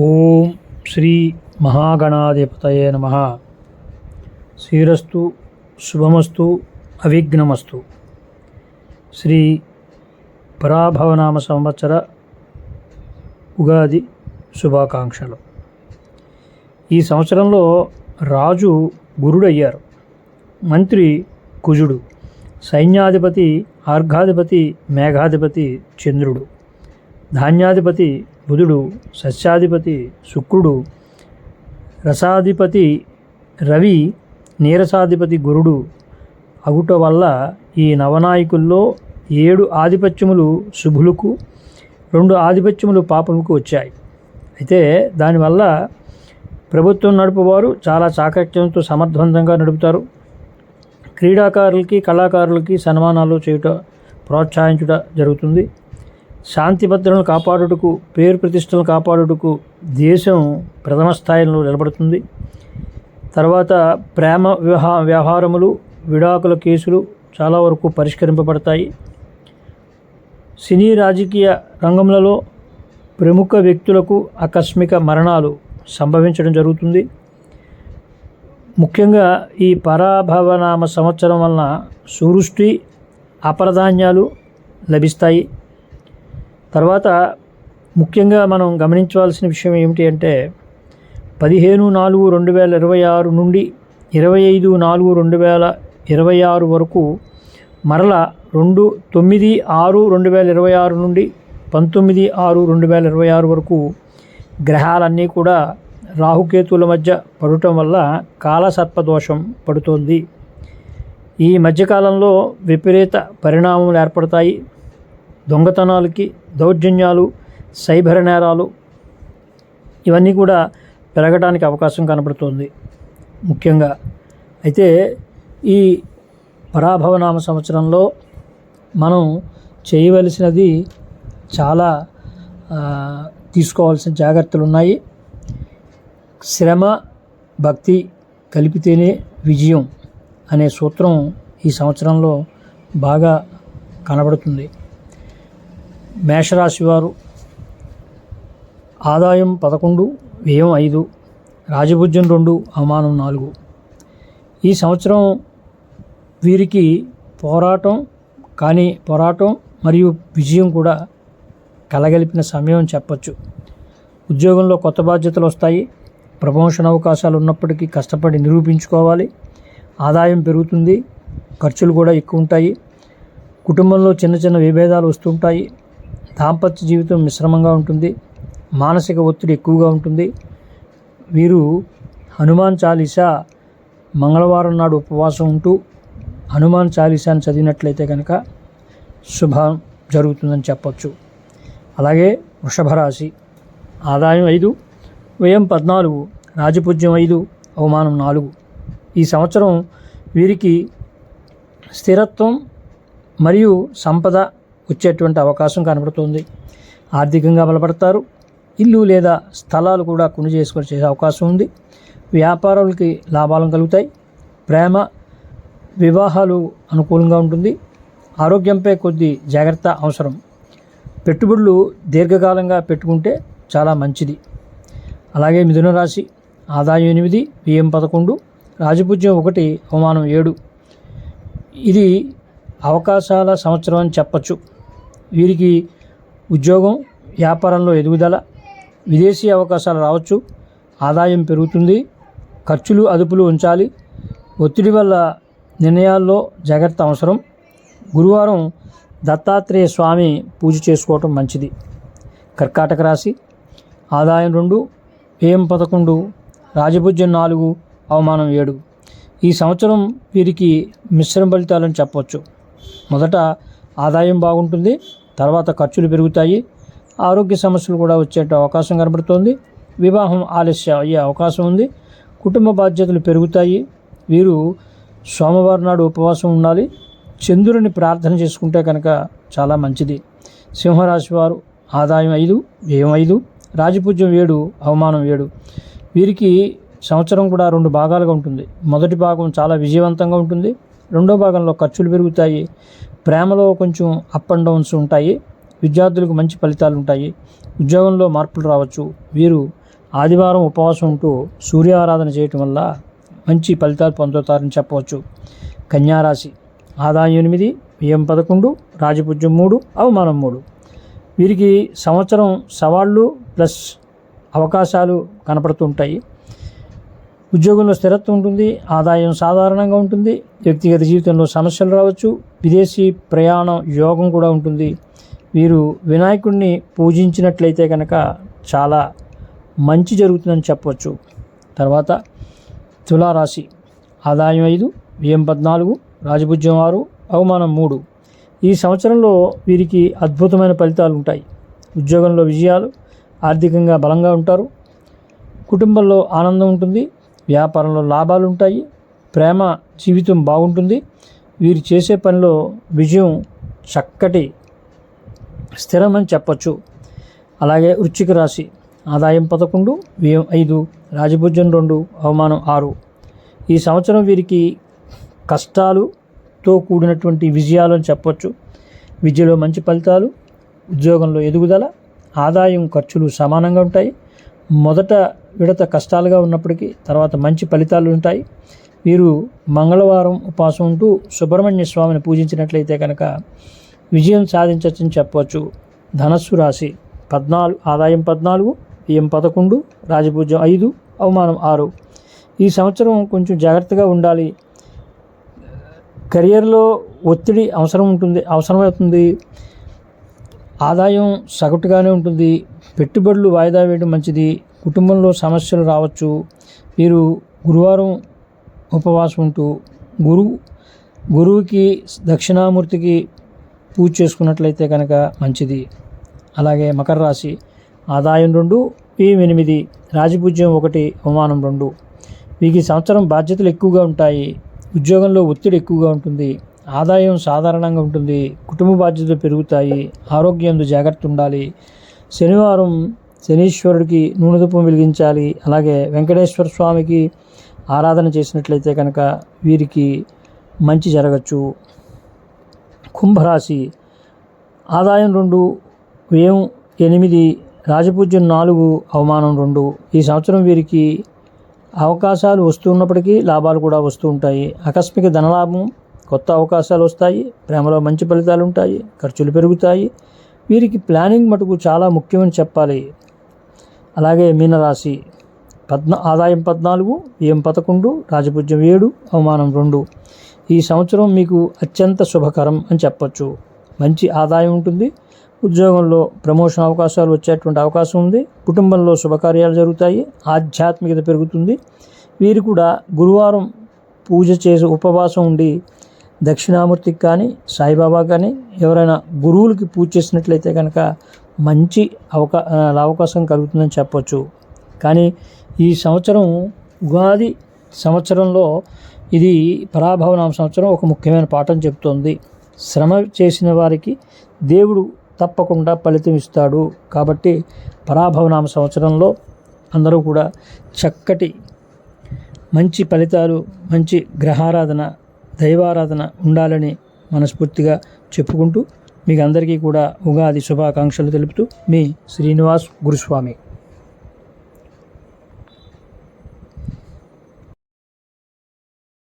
ఓం శ్రీ మహాగణాధిపతయే నమః. శ్రీరస్తు శుభమస్తు అవిఘ్నమస్తు. శ్రీ పరాభవనామ సంవత్సర ఉగాది శుభాకాంక్షలు. ఈ సంవత్సరంలో రాజు గురుడయ్యారు, మంత్రి కుజుడు, సైన్యాధిపతి ఆర్ఘాధిపతి మేఘాధిపతి చంద్రుడు, ధాన్యాధిపతి బుధుడు, సస్యాధిపతి శుక్రుడు, రసాధిపతి రవి, నీరసాధిపతి గురుడు అగుట వల్ల ఈ నవనాయకుల్లో 7 ఆధిపత్యములు శుభులకు, 2 ఆధిపత్యములు పాపములకు వచ్చాయి. అయితే దానివల్ల ప్రభుత్వం నడుపువారు చాలా చాకచక్యంతో సమర్థవంతంగా నడుపుతారు. క్రీడాకారులకి కళాకారులకి సన్మానాలు చేయుట, ప్రోత్సహించుట జరుగుతుంది. శాంతి భద్రతలను కాపాడుటకు, పేరు ప్రతిష్టలను కాపాడుటకు దేశం ప్రథమ స్థాయిలో నిలబడుతుంది. తర్వాత ప్రేమ వ్యవహారములు, విడాకుల కేసులు చాలా వరకు పరిష్కరింపబడతాయి. సినీ రాజకీయ రంగంలో ప్రముఖ వ్యక్తులకు ఆకస్మిక మరణాలు సంభవించడం జరుగుతుంది. ముఖ్యంగా ఈ పరాభవనామ సంవత్సరం వలన సూరుష్టి, అపరధాన్యాలు లభిస్తాయి. తర్వాత ముఖ్యంగా మనం గమనించవలసిన విషయం ఏమిటి అంటే 15/4/2026 నుండి 25/4/2026 వరకు, మరల 9/6/2026 నుండి 19/6/2026 వరకు గ్రహాలన్నీ కూడా రాహుకేతువుల మధ్య పడటం వల్ల కాలసర్పదోషం పడుతోంది. ఈ మధ్యకాలంలో విపరీత పరిణామాలు ఏర్పడతాయి. దొంగతనాలకి, దౌర్జన్యాలు, సైబర్ నేరాలు ఇవన్నీ కూడా పెరగడానికి అవకాశం కనబడుతుంది ముఖ్యంగా. అయితే ఈ పరాభవనామ సంవత్సరంలో మనం చేయవలసినది చాలా తీసుకోవాల్సిన జాగ్రత్తలు ఉన్నాయి. శ్రమ, భక్తి కలిపితేనే విజయం అనే సూత్రం ఈ సంవత్సరంలో బాగా కనబడుతుంది. మేషరాశి వారు ఆదాయం 11, వ్యయం 5, రాజభుజ్యం 2, అవమానం 4. ఈ సంవత్సరం వీరికి పోరాటం మరియు విజయం కూడా కలగలిపిన సమయం చెప్పచ్చు. ఉద్యోగంలో కొత్త బాధ్యతలు వస్తాయి. ప్రమోషన్ అవకాశాలు ఉన్నప్పటికీ కష్టపడి నిరూపించుకోవాలి. ఆదాయం పెరుగుతుంది, ఖర్చులు కూడా ఎక్కువ ఉంటాయి. కుటుంబంలో చిన్న చిన్న విభేదాలు వస్తుంటాయి. దాంపత్య జీవితం మిశ్రమంగా ఉంటుంది. మానసిక ఒత్తిడి ఎక్కువగా ఉంటుంది. వీరు హనుమాన్ చాలీసా మంగళవారం నాడు ఉపవాసం ఉంటూ హనుమాన్ చాలీసాని చదివినట్లయితే కనుక శుభం జరుగుతుందని చెప్పచ్చు. అలాగే వృషభ రాశి ఆదాయం 5, వ్యయం 14, రాజపూజ్యం 5, అవమానం 4. ఈ సంవత్సరం వీరికి స్థిరత్వం మరియు సంపద వచ్చేటువంటి అవకాశం కనబడుతుంది. ఆర్థికంగా బలపడతారు. ఇల్లు లేదా స్థలాలు కూడా కొను చేసుకొని చేసే అవకాశం ఉంది. వ్యాపారాలకి లాభాలు కలుగుతాయి. ప్రేమ వివాహాలు అనుకూలంగా ఉంటుంది. ఆరోగ్యంపై కొద్ది జాగ్రత్త అవసరం. పెట్టుబడులు దీర్ఘకాలంగా పెట్టుకుంటే చాలా మంచిది. అలాగే మిథున రాశి ఆదాయం 8, వ్యయం 11, రాజపూజ్యం 1, అవమానం 7. ఇది అవకాశాల సంవత్సరం అని చెప్పచ్చు. వీరికి ఉద్యోగం, వ్యాపారంలో ఎదుగుదల, విదేశీ అవకాశాలు రావచ్చు. ఆదాయం పెరుగుతుంది. ఖర్చులు అదుపులు ఉంచాలి. ఒత్తిడి వల్ల నిర్ణయాల్లో జాగ్రత్త అవసరం. గురువారం దత్తాత్రేయ స్వామి పూజ చేసుకోవటం మంచిది. కర్కాటక రాశి ఆదాయం 2, వ్యయం 11, రాజభుజ్యం 4, అవమానం 7. ఈ సంవత్సరం వీరికి మిశ్రమ ఫలితాలని చెప్పవచ్చు. మొదట ఆదాయం బాగుంటుంది, తర్వాత ఖర్చులు పెరుగుతాయి. ఆరోగ్య సమస్యలు కూడా వచ్చే అవకాశం కనబడుతోంది. వివాహం ఆలస్యం అయ్యే అవకాశం ఉంది. కుటుంబ బాధ్యతలు పెరుగుతాయి. వీరు సోమవారం నాడు ఉపవాసం ఉండాలి. చంద్రుని ప్రార్థన చేసుకుంటే కనుక చాలా మంచిది. సింహరాశి వారు ఆదాయం 5, వ్యయం 5, రాజపూజ్యం 7, అవమానం 7. వీరికి సంవత్సరం కూడా 2 భాగాలుగా ఉంటుంది. మొదటి భాగం చాలా విజయవంతంగా ఉంటుంది. రెండో భాగంలో ఖర్చులు పెరుగుతాయి. ప్రేమలో కొంచెం అప్ అండ్ డౌన్స్ ఉంటాయి. విద్యార్థులకు మంచి ఫలితాలు ఉంటాయి. ఉద్యోగంలో మార్పులు రావచ్చు. వీరు ఆదివారం ఉపవాసం ఉంటూ సూర్యారాధన చేయటం వల్ల మంచి ఫలితాలు పొందుతారని చెప్పవచ్చు. కన్యారాశి ఆదాయం 8, వ్యయం 11, రాజపూజ్యం 3, అవమానం 3. వీరికి సంవత్సరం సవాళ్ళు ప్లస్ అవకాశాలు కనపడుతుంటాయి. ఉద్యోగంలో స్థిరత్వం ఉంటుంది, ఆదాయం సాధారణంగా ఉంటుంది, వ్యక్తిగత జీవితంలో సమస్యలు రావచ్చు, విదేశీ ప్రయాణం యోగం కూడా ఉంటుంది. వీరు వినాయకుడిని పూజించినట్లయితే కనుక చాలా మంచి జరుగుతుందని చెప్పవచ్చు. తర్వాత తులారాశి ఆదాయం 5, వ్యయం 14, రాజపూజ్యం 6, అవమానం 3. ఈ సంవత్సరంలో వీరికి అద్భుతమైన ఫలితాలు ఉంటాయి. ఉద్యోగంలో విజయాలు, ఆర్థికంగా బలంగా ఉంటారు, కుటుంబంలో ఆనందం ఉంటుంది, వ్యాపారంలో లాభాలు ఉంటాయి, ప్రేమ జీవితం బాగుంటుంది. వీరు చేసే పనిలో విజయం చక్కటి స్థిరమని చెప్పచ్చు. అలాగే వృశ్చిక రాశి ఆదాయం 11, వ్యయం 5, రాజపూజ్యం 2, అవమానం 6. ఈ సంవత్సరం వీరికి కష్టాలుతో కూడినటువంటి విజయాలు అని చెప్పచ్చు. విద్యలో మంచి ఫలితాలు, ఉద్యోగంలో ఎదుగుదల, ఆదాయం ఖర్చులు సమానంగా ఉంటాయి. మొదట విడత కష్టాలుగా ఉన్నప్పటికీ తర్వాత మంచి ఫలితాలు ఉంటాయి. వీరు మంగళవారం ఉపవాసం ఉంటూ సుబ్రహ్మణ్య స్వామిని పూజించినట్లయితే కనుక విజయం సాధించవచ్చని చెప్పవచ్చు. ధనస్సు రాశి ఆదాయం 14, వ్యయం 11, రాజపూజ్యం 5, అవమానం 6. ఈ సంవత్సరం కొంచెం జాగ్రత్తగా ఉండాలి. కెరియర్లో ఒత్తిడి అవసరమవుతుంది. ఆదాయం సగటుగానే ఉంటుంది. పెట్టుబడులు వాయిదా వేయడం మంచిది. కుటుంబంలో సమస్యలు రావచ్చు. వీరు గురువారం ఉపవాసం ఉంటూ గురువుకి దక్షిణామూర్తికి పూజ చేసుకున్నట్లయితే కనుక మంచిది. అలాగే మకర రాశి ఆదాయం 2, వ్యయం 8, రాజపూజ్యం 1, అవమానం 2. వీరికి సంవత్సరం బాధ్యతలు ఎక్కువగా ఉంటాయి. ఉద్యోగంలో ఒత్తిడి ఎక్కువగా ఉంటుంది. ఆదాయం సాధారణంగా ఉంటుంది. కుటుంబ బాధ్యతలు పెరుగుతాయి. ఆరోగ్యంలో జాగ్రత్త ఉండాలి. శనివారం శనీశ్వరుడికి నూనె ధూపం వెలిగించాలి. అలాగే వెంకటేశ్వర స్వామికి ఆరాధన చేసినట్లయితే కనుక వీరికి మంచి జరగచ్చు. కుంభరాశి ఆదాయం 2, వ్యయం 8, రాజపూజ్యం 4, అవమానం 2. ఈ సంవత్సరం వీరికి అవకాశాలు వస్తున్నప్పటికీ లాభాలు కూడా వస్తూ ఉంటాయి. ఆకస్మిక ధనలాభం, కొత్త అవకాశాలు వస్తాయి. ప్రేమలో మంచి ఫలితాలు ఉంటాయి. ఖర్చులు పెరుగుతాయి. వీరికి ప్లానింగ్ మటుకు చాలా ముఖ్యమని చెప్పాలి. అలాగే మీనరాశి ఆదాయం 14, వ్యయం 11, రాజపూజ్యం 7, అవమానం 2. ఈ సంవత్సరం మీకు అత్యంత శుభకరం అని చెప్పచ్చు. మంచి ఆదాయం ఉంటుంది. ఉద్యోగంలో ప్రమోషన్ అవకాశాలు వచ్చేటువంటి అవకాశం ఉంది. కుటుంబంలో శుభకార్యాలు జరుగుతాయి. ఆధ్యాత్మికత పెరుగుతుంది. వీరు కూడా గురువారం పూజ చేసి ఉపవాసం ఉండి దక్షిణామూర్తికి కానీ సాయిబాబా కానీ ఎవరైనా గురువులకి పూజ చేసినట్లయితే కనుక మంచి అవకాశం కలుగుతుందని చెప్పవచ్చు. కానీ ఈ సంవత్సరం ఉగాది సంవత్సరంలో ఇది పరాభవనామ సంవత్సరం ఒక ముఖ్యమైన పాఠం చెప్తోంది. శ్రమ చేసిన వారికి దేవుడు తప్పకుండా ఫలితం ఇస్తాడు. కాబట్టి పరాభవనామ సంవత్సరంలో అందరూ కూడా చక్కటి మంచి ఫలితాలు, మంచి గ్రహారాధన, దైవారాధన ఉండాలని మనస్ఫూర్తిగా చెప్పుకుంటూ మీకు అందరికీ కూడా ఉగాది శుభాకాంక్షలు తెలుపుతూ మీ శ్రీనివాస్ గురుస్వామి.